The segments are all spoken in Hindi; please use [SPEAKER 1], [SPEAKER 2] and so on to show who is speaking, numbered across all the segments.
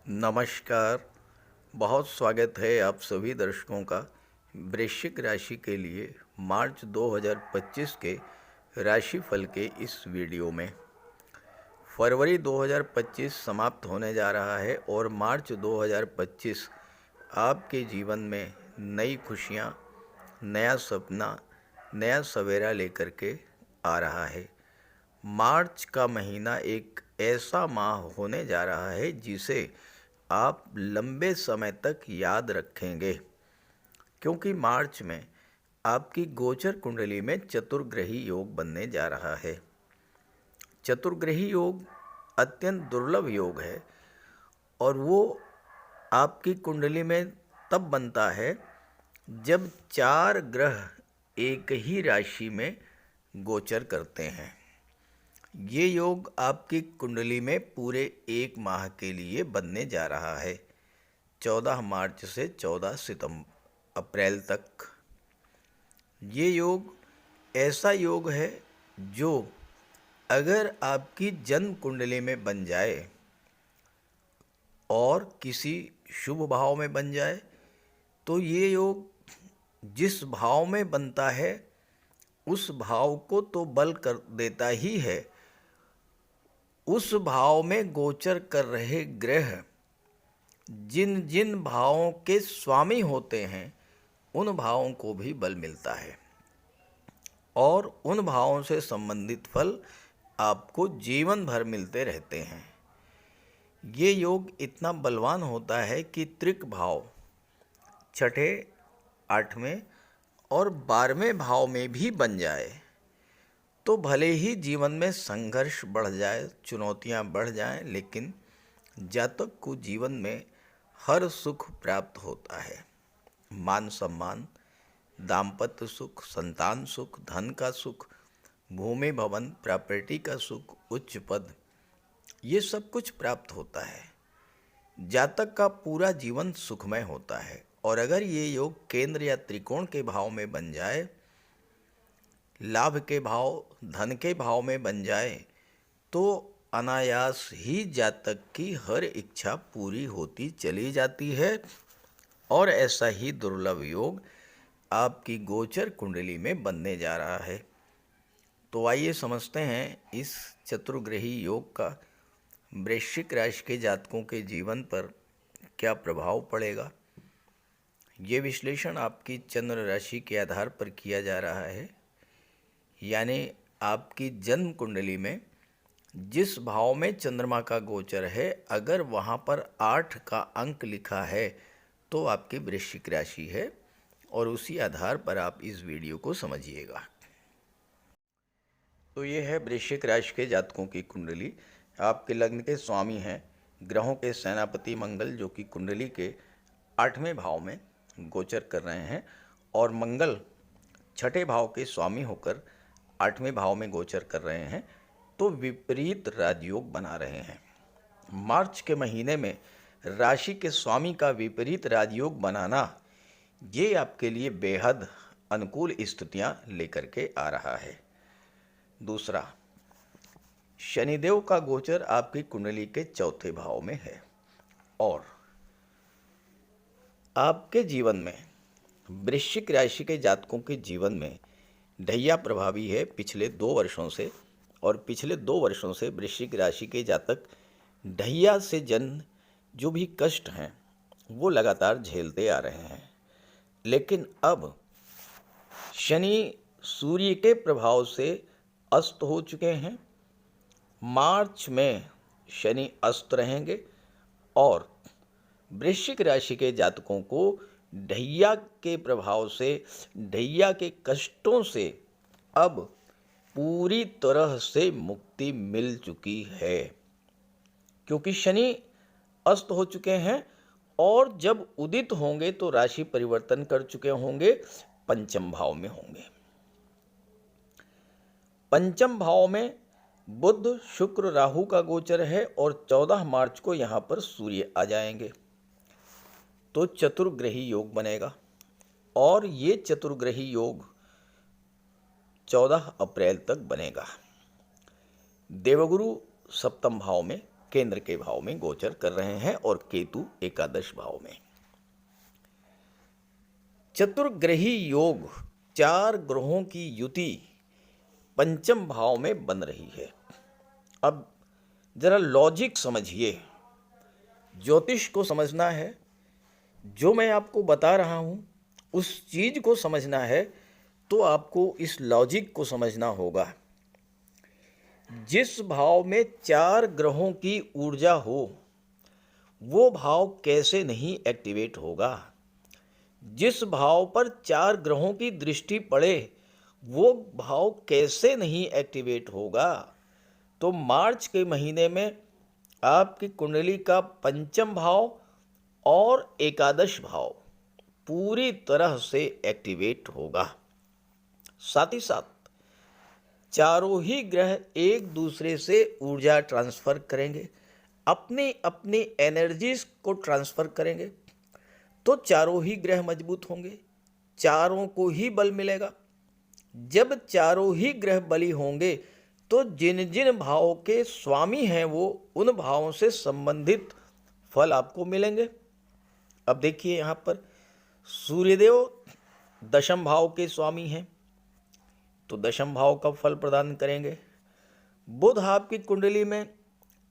[SPEAKER 1] नमस्कार। बहुत स्वागत है आप सभी दर्शकों का वृश्चिक राशि के लिए मार्च 2025 के राशिफल के इस वीडियो में। फरवरी 2025 समाप्त होने जा रहा है और मार्च 2025 आपके जीवन में नई खुशियाँ, नया सपना, नया सवेरा लेकर के आ रहा है। मार्च का महीना एक ऐसा माह होने जा रहा है जिसे आप लंबे समय तक याद रखेंगे, क्योंकि मार्च में आपकी गोचर कुंडली में चतुर्ग्रही योग बनने जा रहा है। चतुर्ग्रही योग अत्यंत दुर्लभ योग है और वो आपकी कुंडली में तब बनता है जब 4 ग्रह एक ही राशि में गोचर करते हैं। ये योग आपकी कुंडली में पूरे एक माह के लिए बनने जा रहा है, 14 मार्च से 14 अप्रैल तक। ये योग ऐसा योग है जो अगर आपकी जन्म कुंडली में बन जाए और किसी शुभ भाव में बन जाए तो ये योग जिस भाव में बनता है उस भाव को तो बल कर देता ही है, उस भाव में गोचर कर रहे ग्रह जिन जिन भावों के स्वामी होते हैं उन भावों को भी बल मिलता है और उन भावों से संबंधित फल आपको जीवन भर मिलते रहते हैं। ये योग इतना बलवान होता है कि त्रिक भाव, छठे, 8वें और 12वें भाव में भी बन जाए तो भले ही जीवन में संघर्ष बढ़ जाए, चुनौतियां बढ़ जाएं, लेकिन जातक को जीवन में हर सुख प्राप्त होता है। मान सम्मान, दाम्पत्य सुख, संतान सुख, धन का सुख, भूमि भवन प्रॉपर्टी का सुख, उच्च पद, ये सब कुछ प्राप्त होता है। जातक का पूरा जीवन सुखमय होता है। और अगर ये योग केंद्र या त्रिकोण के भाव में बन जाए, लाभ के भाव, धन के भाव में बन जाए तो अनायास ही जातक की हर इच्छा पूरी होती चली जाती है। और ऐसा ही दुर्लभ योग आपकी गोचर कुंडली में बनने जा रहा है। तो आइए समझते हैं इस चतुर्ग्रही योग का वृश्चिक राशि के जातकों के जीवन पर क्या प्रभाव पड़ेगा। ये विश्लेषण आपकी चंद्र राशि के आधार पर किया जा रहा है, यानी आपकी जन्म कुंडली में जिस भाव में चंद्रमा का गोचर है, अगर वहाँ पर 8 का अंक लिखा है तो आपकी वृश्चिक राशि है और उसी आधार पर आप इस वीडियो को समझिएगा। तो ये है वृश्चिक राशि के जातकों की कुंडली। आपके लग्न के स्वामी हैं ग्रहों के सेनापति मंगल, जो कि कुंडली के 8वें भाव में गोचर कर रहे हैं और मंगल छठे भाव के स्वामी होकर 8वें भाव में गोचर कर रहे हैं, तो विपरीत राजयोग बना रहे हैं। मार्च के महीने में राशि के स्वामी का विपरीत राजयोग बनाना ये आपके लिए बेहद अनुकूल स्थितियां लेकर के आ रहा है। दूसरा, शनिदेव का गोचर आपकी कुंडली के 4थे भाव में है और आपके जीवन में वृश्चिक राशि के जातकों के जीवन में ढैया प्रभावी है पिछले 2 वर्षों से। और पिछले 2 वर्षों से वृश्चिक राशि के जातक ढैया से जन्म जो भी कष्ट हैं वो लगातार झेलते आ रहे हैं। लेकिन अब शनि सूर्य के प्रभाव से अस्त हो चुके हैं। मार्च में शनि अस्त रहेंगे और वृश्चिक राशि के जातकों को ढैया के प्रभाव से, ढैया के कष्टों से अब पूरी तरह से मुक्ति मिल चुकी है, क्योंकि शनि अस्त हो चुके हैं और जब उदित होंगे तो राशि परिवर्तन कर चुके होंगे, पंचम भाव में होंगे। पंचम भाव में बुध, शुक्र, राहु का गोचर है और 14 मार्च को यहाँ पर सूर्य आ जाएंगे, तो चतुर्ग्रही योग बनेगा। और ये चतुर्ग्रही योग 14 अप्रैल तक बनेगा। देवगुरु सप्तम भाव में केंद्र के भाव में गोचर कर रहे हैं और केतु एकादश भाव में। चतुर्ग्रही योग, 4 ग्रहों की युति पंचम भाव में बन रही है। अब जरा लॉजिक समझिए, ज्योतिष को समझना है, जो मैं आपको बता रहा हूं उस चीज को समझना है, तो आपको इस लॉजिक को समझना होगा। जिस भाव में 4 ग्रहों की ऊर्जा हो वो भाव कैसे नहीं एक्टिवेट होगा। जिस भाव पर 4 ग्रहों की दृष्टि पड़े वो भाव कैसे नहीं एक्टिवेट होगा। तो मार्च के महीने में आपकी कुंडली का पंचम भाव और एकादश भाव पूरी तरह से एक्टिवेट होगा। साथ ही साथ चारों ही ग्रह एक दूसरे से ऊर्जा ट्रांसफर करेंगे, अपनी अपनी एनर्जीज को ट्रांसफर करेंगे, तो चारों ही ग्रह मजबूत होंगे, चारों को ही बल मिलेगा। जब चारों ही ग्रह बली होंगे तो जिन जिन भावों के स्वामी हैं वो उन भावों से संबंधित फल आपको मिलेंगे। अब देखिए यहाँ पर सूर्यदेव दशम भाव के स्वामी हैं तो दशम भाव का फल प्रदान करेंगे। बुध आपकी कुंडली में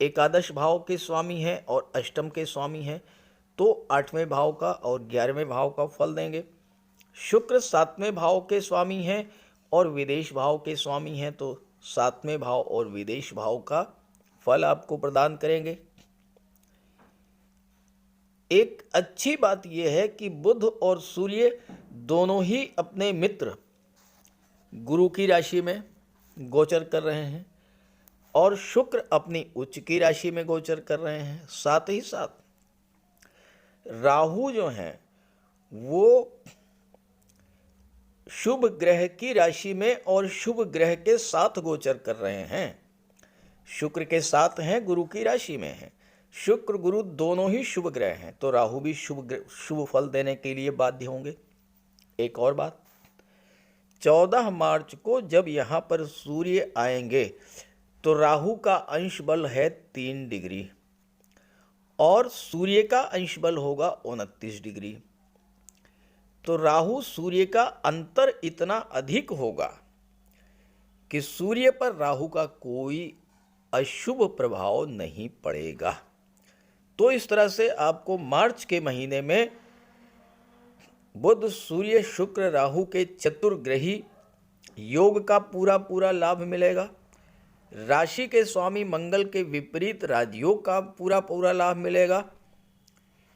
[SPEAKER 1] एकादश भाव के स्वामी हैं और अष्टम के स्वामी हैं तो 8वें भाव का और 11वें भाव का फल देंगे। शुक्र 7वें भाव के स्वामी हैं और विदेश भाव के स्वामी हैं तो 7वें भाव और विदेश भाव का फल आपको प्रदान करेंगे। एक अच्छी बात यह है कि बुध और सूर्य दोनों ही अपने मित्र गुरु की राशि में गोचर कर रहे हैं और शुक्र अपनी उच्च की राशि में गोचर कर रहे हैं। साथ ही साथ राहु जो हैं वो शुभ ग्रह की राशि में और शुभ ग्रह के साथ गोचर कर रहे हैं। शुक्र के साथ हैं, गुरु की राशि में हैं। शुक्र गुरु दोनों ही शुभ ग्रह हैं तो राहु भी शुभ फल देने के लिए बाध्य होंगे। एक और बात, 14 मार्च को जब यहाँ पर सूर्य आएंगे तो राहु का अंश बल है 3 डिग्री और सूर्य का अंश बल होगा 29 डिग्री। तो राहु सूर्य का अंतर इतना अधिक होगा कि सूर्य पर राहु का कोई अशुभ प्रभाव नहीं पड़ेगा। तो इस तरह से आपको मार्च के महीने में बुध सूर्य शुक्र राहु के चतुर्ग्रही योग का पूरा लाभ मिलेगा। राशि के स्वामी मंगल के विपरीत राजयोग का पूरा लाभ मिलेगा।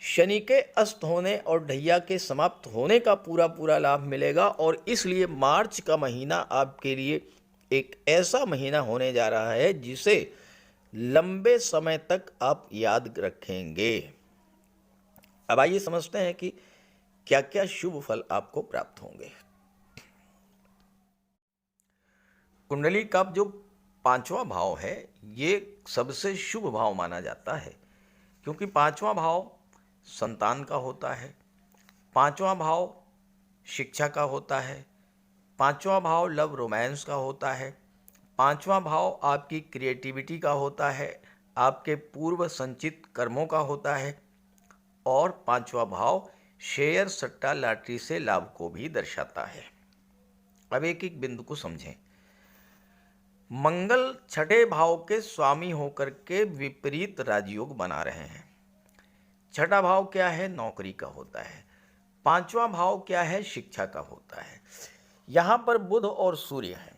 [SPEAKER 1] शनि के अस्त होने और ढैया के समाप्त होने का पूरा लाभ मिलेगा और इसलिए मार्च का महीना आपके लिए एक ऐसा महीना होने जा रहा है जिसे लंबे समय तक आप याद रखेंगे। अब आइए समझते हैं कि क्या क्या शुभ फल आपको प्राप्त होंगे। कुंडली का जो 5वां भाव है ये सबसे शुभ भाव माना जाता है क्योंकि 5वां भाव संतान का होता है, 5वां भाव शिक्षा का होता है, 5वां भाव लव रोमांस का होता है, 5वां भाव आपकी क्रिएटिविटी का होता है, आपके पूर्व संचित कर्मों का होता है और 5वां भाव शेयर सट्टा लॉटरी से लाभ को भी दर्शाता है। अब एक एक बिंदु को समझें। मंगल 6ठे भाव के स्वामी होकर के विपरीत राजयोग बना रहे हैं। 6ठा भाव क्या है? नौकरी का होता है। 5वां भाव क्या है? शिक्षा का होता है। यहां पर बुध और सूर्य है।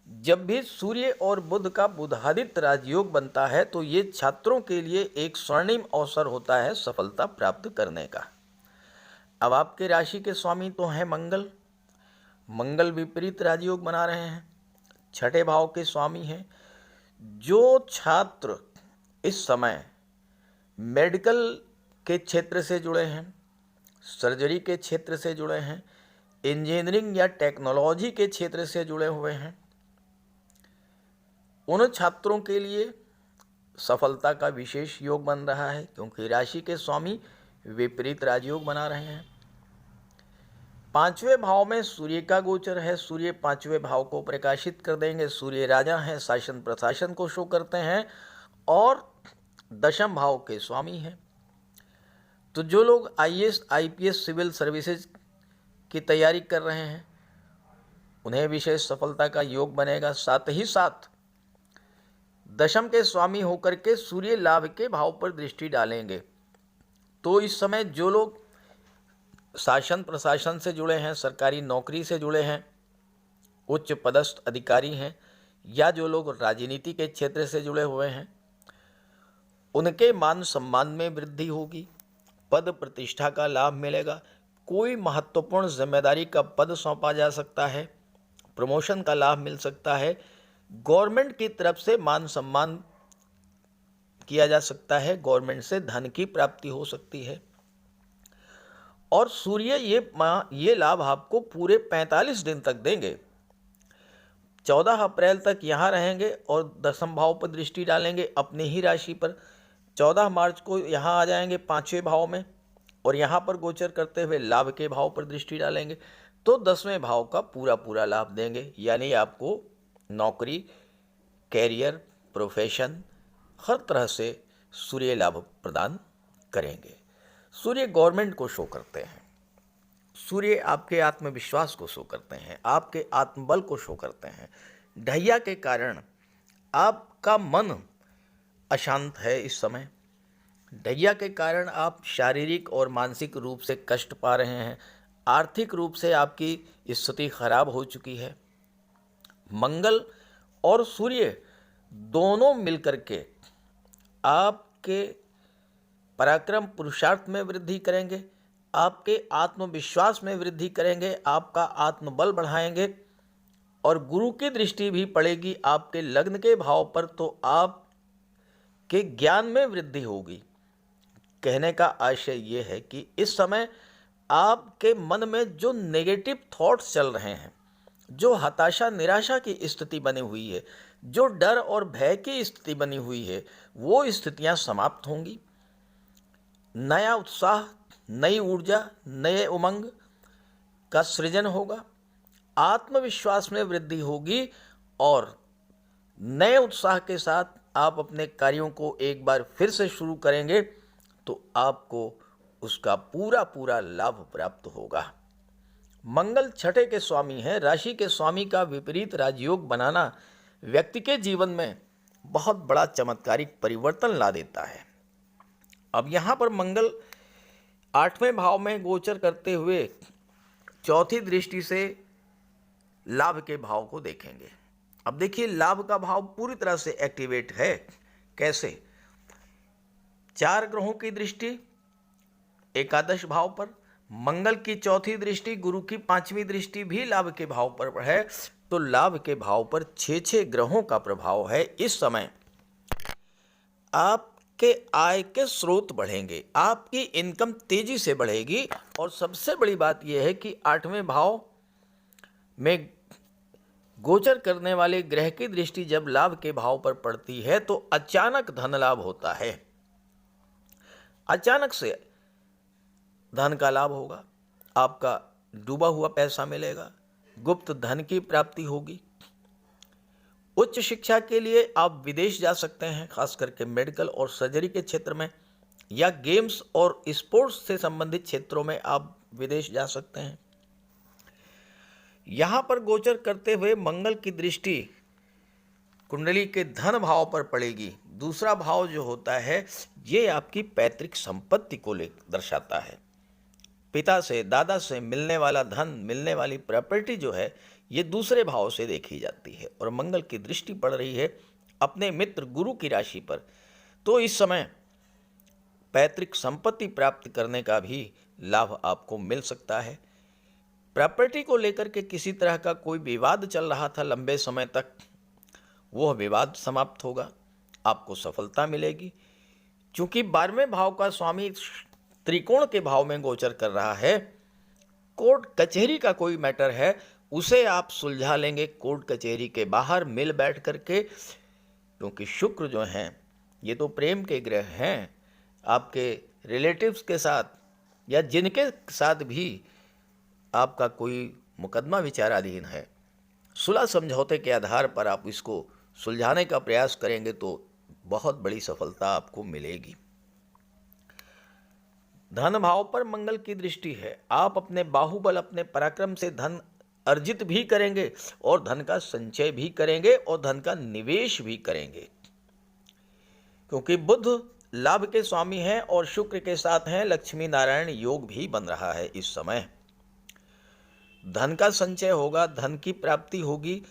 [SPEAKER 1] जब भी सूर्य और बुध का बुधादित्य राजयोग बनता है तो ये छात्रों के लिए एक स्वर्णिम अवसर होता है सफलता प्राप्त करने का। अब आपके राशि के स्वामी तो हैं मंगल, मंगल विपरीत राजयोग बना रहे हैं, 6ठे भाव के स्वामी हैं। जो छात्र इस समय मेडिकल के क्षेत्र से जुड़े हैं, सर्जरी के क्षेत्र से जुड़े हैं, इंजीनियरिंग या टेक्नोलॉजी के क्षेत्र से जुड़े हुए हैं, उन छात्रों के लिए सफलता का विशेष योग बन रहा है क्योंकि राशि के स्वामी विपरीत राजयोग बना रहे हैं। 5वें भाव में सूर्य का गोचर है। सूर्य 5वें भाव को प्रकाशित कर देंगे। सूर्य राजा हैं, शासन प्रशासन को शो करते हैं और दशम भाव के स्वामी हैं। तो जो लोग आईएएस, आईपीएस, सिविल सर्विसेज की तैयारी कर रहे हैं उन्हें विशेष सफलता का योग बनेगा। साथ ही साथ दशम के स्वामी होकर के सूर्य लाभ के भाव पर दृष्टि डालेंगे। तो इस समय जो लोग शासन प्रशासन से जुड़े हैं, सरकारी नौकरी से जुड़े हैं, उच्च पदस्थ अधिकारी हैं, या जो लोग राजनीति के क्षेत्र से जुड़े हुए हैं, उनके मान सम्मान में वृद्धि होगी, पद प्रतिष्ठा का लाभ मिलेगा, कोई महत्वपूर्ण जिम्मेदारी का पद सौंपा जा सकता है, प्रमोशन का लाभ मिल सकता है, गवर्नमेंट की तरफ से मान सम्मान किया जा सकता है, गवर्नमेंट से धन की प्राप्ति हो सकती है। और सूर्य ये लाभ आपको पूरे 45 दिन तक देंगे। 14 अप्रैल तक यहाँ रहेंगे और दशम भाव पर दृष्टि डालेंगे अपनी ही राशि पर। 14 मार्च को यहाँ आ जाएंगे 5वें भाव में और यहाँ पर गोचर करते हुए लाभ के भाव पर दृष्टि डालेंगे तो 10वें भाव का पूरा लाभ देंगे। यानी आपको नौकरी, कैरियर, प्रोफेशन हर तरह से सूर्य लाभ प्रदान करेंगे। सूर्य गवर्नमेंट को शो करते हैं, सूर्य आपके आत्मविश्वास को शो करते हैं, आपके आत्मबल को शो करते हैं। ढैया के कारण आपका मन अशांत है इस समय। ढैया के कारण आप शारीरिक और मानसिक रूप से कष्ट पा रहे हैं, आर्थिक रूप से आपकी स्थिति खराब हो चुकी है। मंगल और सूर्य दोनों मिलकर के आपके पराक्रम पुरुषार्थ में वृद्धि करेंगे, आपके आत्मविश्वास में वृद्धि करेंगे, आपका आत्मबल बढ़ाएंगे। और गुरु की दृष्टि भी पड़ेगी आपके लग्न के भाव पर, तो आपके ज्ञान में वृद्धि होगी। कहने का आशय ये है कि इस समय आपके मन में जो नेगेटिव थॉट्स चल रहे हैं, जो हताशा निराशा की स्थिति बनी हुई है, जो डर और भय की स्थिति बनी हुई है, वो स्थितियां समाप्त होंगी। नया उत्साह, नई ऊर्जा, नए उमंग का सृजन होगा, आत्मविश्वास में वृद्धि होगी और नए उत्साह के साथ आप अपने कार्यों को एक बार फिर से शुरू करेंगे तो आपको उसका पूरा लाभ प्राप्त होगा। मंगल छठे के स्वामी हैं। राशि के स्वामी का विपरीत राजयोग बनाना व्यक्ति के जीवन में बहुत बड़ा चमत्कारिक परिवर्तन ला देता है। अब यहाँ पर मंगल 8वें भाव में गोचर करते हुए चौथी दृष्टि से लाभ के भाव को देखेंगे। अब देखिए लाभ का भाव पूरी तरह से एक्टिवेट है। कैसे? 4 ग्रहों की दृष्टि एकादश भाव पर, मंगल की चौथी दृष्टि, गुरु की 5वीं दृष्टि भी लाभ के भाव पर है। तो लाभ के भाव पर 6 ग्रहों का प्रभाव है। इस समय आपके आय के स्रोत बढ़ेंगे, आपकी इनकम तेजी से बढ़ेगी। और सबसे बड़ी बात यह है कि 8वें भाव में गोचर करने वाले ग्रह की दृष्टि जब लाभ के भाव पर पड़ती है तो अचानक धन लाभ होता है। अचानक से धन का लाभ होगा, आपका डूबा हुआ पैसा मिलेगा, गुप्त धन की प्राप्ति होगी। उच्च शिक्षा के लिए आप विदेश जा सकते हैं, खास करके मेडिकल और सर्जरी के क्षेत्र में, या गेम्स और स्पोर्ट्स से संबंधित क्षेत्रों में आप विदेश जा सकते हैं। यहाँ पर गोचर करते हुए मंगल की दृष्टि कुंडली के धन भाव पर पड़ेगी। दूसरा भाव जो होता है ये आपकी पैतृक संपत्ति को दर्शाता है। पिता से, दादा से मिलने वाला धन, मिलने वाली प्रॉपर्टी जो है ये दूसरे भाव से देखी जाती है। और मंगल की दृष्टि पड़ रही है अपने मित्र गुरु की राशि पर, तो इस समय पैतृक संपत्ति प्राप्त करने का भी लाभ आपको मिल सकता है। प्रॉपर्टी को लेकर के किसी तरह का कोई विवाद चल रहा था लंबे समय तक, वह विवाद समाप्त होगा, आपको सफलता मिलेगी। क्योंकि 12वें भाव का स्वामी त्रिकोण के भाव में गोचर कर रहा है, कोर्ट कचहरी का कोई मैटर है उसे आप सुलझा लेंगे कोर्ट कचहरी के बाहर मिल बैठ करके। क्योंकि शुक्र जो हैं ये तो प्रेम के ग्रह हैं, आपके रिलेटिव्स के साथ या जिनके साथ भी आपका कोई मुकदमा विचाराधीन है, सुलह समझौते के आधार पर आप इसको सुलझाने का प्रयास करेंगे तो बहुत बड़ी सफलता आपको मिलेगी। धन भाव पर मंगल की दृष्टि है। आप अपने बाहुबल, अपने पराक्रम से धन अर्जित भी करेंगे और धन का संचय भी करेंगे और धन का निवेश भी करेंगे, क्योंकि बुध लाभ के स्वामी हैं और शुक्र के साथ हैं। लक्ष्मी नारायण योग भी बन रहा है इस समय। धन का संचय होगा, धन की प्राप्ति होगी,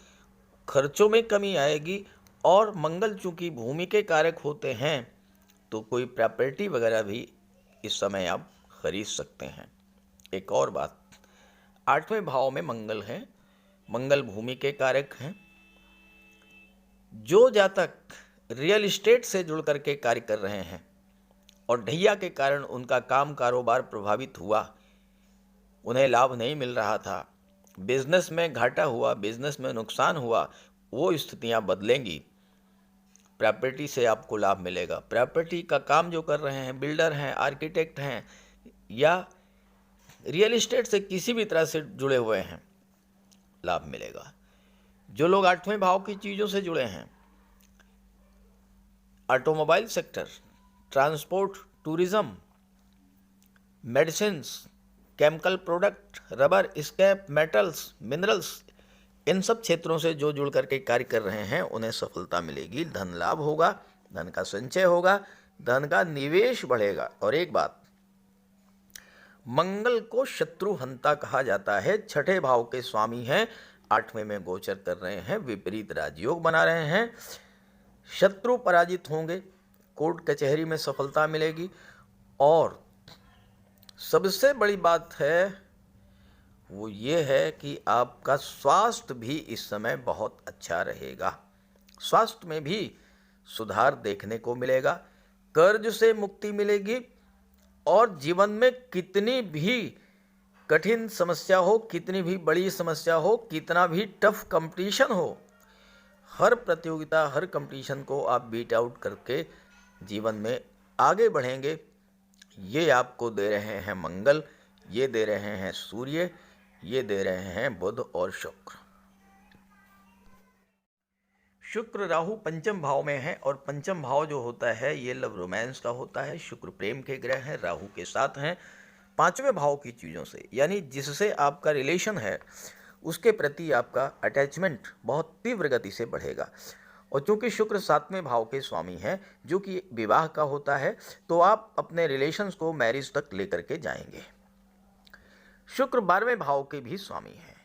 [SPEAKER 1] खर्चों में कमी आएगी। और मंगल चूंकि भूमि के कारक होते हैं तो कोई प्रॉपर्टी वगैरह भी इस समय आप खरीद सकते हैं। एक और बात, 8वें भाव में मंगल है, मंगल भूमि के कारक हैं। जो जातक रियल एस्टेट से जुड़ करके कार्य कर रहे हैं और ढैया के कारण उनका काम कारोबार प्रभावित हुआ, उन्हें लाभ नहीं मिल रहा था, बिजनेस में घाटा हुआ, बिजनेस में नुकसान हुआ, वो स्थितियां बदलेंगी। प्रॉपर्टी से आपको लाभ मिलेगा। प्रॉपर्टी का काम जो कर रहे हैं, बिल्डर हैं, आर्किटेक्ट हैं या रियल एस्टेट से किसी भी तरह से जुड़े हुए हैं, लाभ मिलेगा। जो लोग 8वें भाव की चीज़ों से जुड़े हैं, automobile sector, transport, tourism, medicines, chemical product, rubber, scrap metals, minerals, इन सब क्षेत्रों से जो जुड़ करके कार्य कर रहे हैं उन्हें सफलता मिलेगी। धन लाभ होगा, धन का संचय होगा, धन का निवेश बढ़ेगा। और एक बात, मंगल को शत्रुहंता कहा जाता है। 6ठे भाव के स्वामी हैं, 8वें में गोचर कर रहे हैं, विपरीत राजयोग बना रहे हैं। शत्रु पराजित होंगे, कोर्ट कचहरी में सफलता मिलेगी। और सबसे बड़ी बात है वो ये है कि आपका स्वास्थ्य भी इस समय बहुत अच्छा रहेगा। स्वास्थ्य में भी सुधार देखने को मिलेगा, कर्ज से मुक्ति मिलेगी। और जीवन में कितनी भी कठिन समस्या हो, कितनी भी बड़ी समस्या हो, कितना भी टफ कंपटीशन हो, हर प्रतियोगिता, हर कंपटीशन को आप बीट आउट करके जीवन में आगे बढ़ेंगे। ये आपको दे रहे हैं मंगल, ये दे रहे हैं सूर्य, ये दे रहे हैं बुध और शुक्र। शुक्र राहु पंचम भाव में है और पंचम भाव जो होता है ये लव रोमांस का होता है। शुक्र प्रेम के ग्रह हैं, राहु के साथ हैं। 5वें भाव की चीज़ों से, यानी जिससे आपका रिलेशन है उसके प्रति आपका अटैचमेंट बहुत तीव्र गति से बढ़ेगा। और चूंकि शुक्र 7वें भाव के स्वामी हैं जो कि विवाह का होता है, तो आप अपने रिलेशंस को मैरिज तक लेकर के जाएंगे। शुक्र 12वें भाव के भी स्वामी हैं।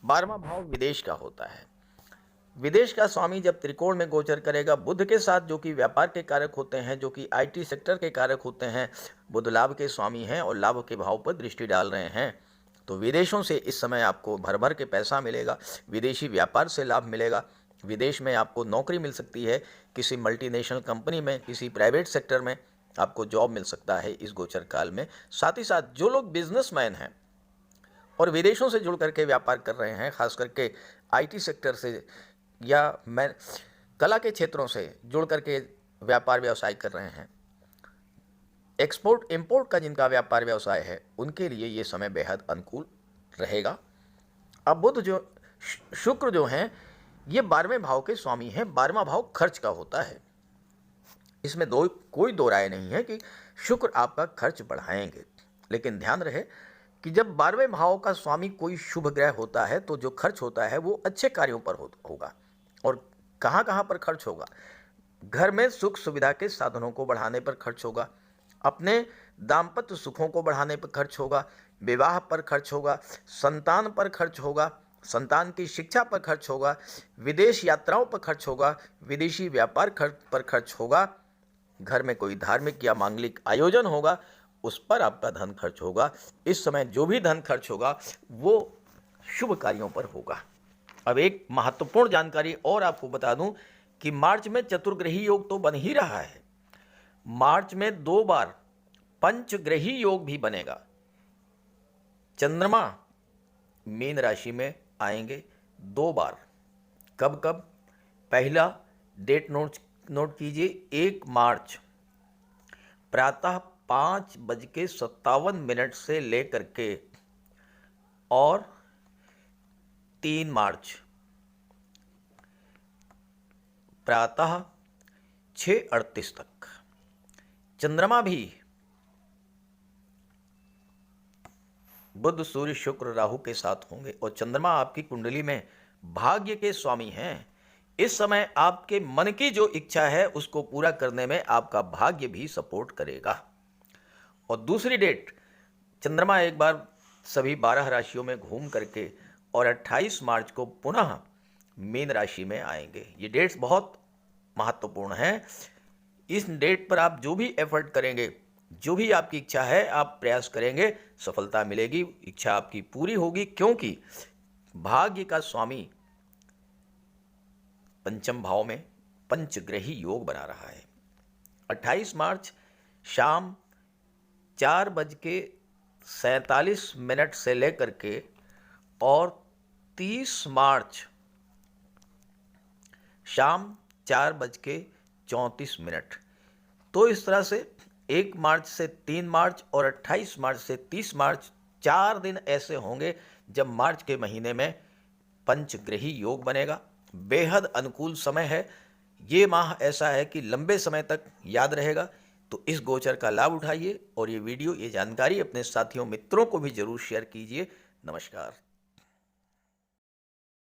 [SPEAKER 1] 12वां भाव विदेश का होता है। विदेश का स्वामी जब त्रिकोण में गोचर करेगा बुध के साथ, जो कि व्यापार के कारक होते हैं, जो कि आईटी सेक्टर के कारक होते हैं, बुध लाभ के स्वामी हैं और लाभ के भाव पर दृष्टि डाल रहे हैं, तो विदेशों से इस समय आपको भर भर के पैसा मिलेगा। विदेशी व्यापार से लाभ मिलेगा। विदेश में आपको नौकरी मिल सकती है, किसी मल्टीनेशनल कंपनी में, किसी प्राइवेट सेक्टर में आपको जॉब मिल सकता है इस गोचर काल में। साथ ही साथ जो लोग बिजनेसमैन हैं और विदेशों से जुड़ करके व्यापार कर रहे हैं, खास करके आईटी सेक्टर से या मैं कला के क्षेत्रों से जुड़ करके व्यापार व्यवसाय कर रहे हैं, एक्सपोर्ट इंपोर्ट का जिनका व्यापार व्यवसाय है, उनके लिए ये समय बेहद अनुकूल रहेगा। अब बुध जो शुक्र जो हैं ये 12वें भाव के स्वामी हैं। 12वां भाव खर्च का होता है। इसमें कोई दो राय नहीं है कि शुक्र आपका खर्च बढ़ाएंगे, लेकिन ध्यान रहे कि जब 12वें भाव का स्वामी कोई शुभ ग्रह होता है तो जो खर्च होता है वो अच्छे कार्यों पर होगा। और कहाँ कहाँ पर खर्च होगा? घर में सुख सुविधा के साधनों को बढ़ाने पर खर्च होगा, अपने दाम्पत्य सुखों को बढ़ाने पर खर्च होगा, विवाह पर खर्च होगा, संतान पर खर्च होगा, संतान की शिक्षा पर खर्च होगा, विदेश यात्राओं पर खर्च होगा, विदेशी व्यापार पर खर्च होगा, घर में कोई धार्मिक या मांगलिक आयोजन होगा, उस पर आपका धन खर्च होगा। इस समय जो भी धन खर्च होगा वो शुभ कार्यों पर होगा। अब एक महत्वपूर्ण जानकारी और आपको बता दूं कि मार्च में चतुर्ग्रही योग तो बन ही रहा है, मार्च में 2 बार पंचग्रही योग भी बनेगा। चंद्रमा मीन राशि में आएंगे 2 बार। कब कब? पहला डेट नोट कीजिए, 1 मार्च प्रातः 5:57 से लेकर के और 3 मार्च प्रातः 6:38 तक। चंद्रमा भी बुध सूर्य शुक्र राहु के साथ होंगे और चंद्रमा आपकी कुंडली में भाग्य के स्वामी हैं। इस समय आपके मन की जो इच्छा है उसको पूरा करने में आपका भाग्य भी सपोर्ट करेगा। और दूसरी डेट, चंद्रमा एक बार सभी 12 राशियों में घूम करके और 28 मार्च को पुनः मीन राशि में आएंगे। ये डेट्स बहुत महत्वपूर्ण हैं। इस डेट पर आप जो भी एफर्ट करेंगे, जो भी आपकी इच्छा है आप प्रयास करेंगे, सफलता मिलेगी, इच्छा आपकी पूरी होगी, क्योंकि भाग्य का स्वामी पंचम भाव में पंचग्रही योग बना रहा है। 28 मार्च शाम 4:47 से लेकर के और 30 मार्च शाम 4:34। तो इस तरह से 1 मार्च से 3 मार्च और 28 मार्च से 30 मार्च 4 दिन ऐसे होंगे जब मार्च के महीने में पंचग्रही योग बनेगा। बेहद अनुकूल समय है। ये माह ऐसा है कि लंबे समय तक याद रहेगा। तो इस गोचर का लाभ उठाइए और ये वीडियो, ये जानकारी अपने साथियों मित्रों को भी जरूर शेयर कीजिए। नमस्कार।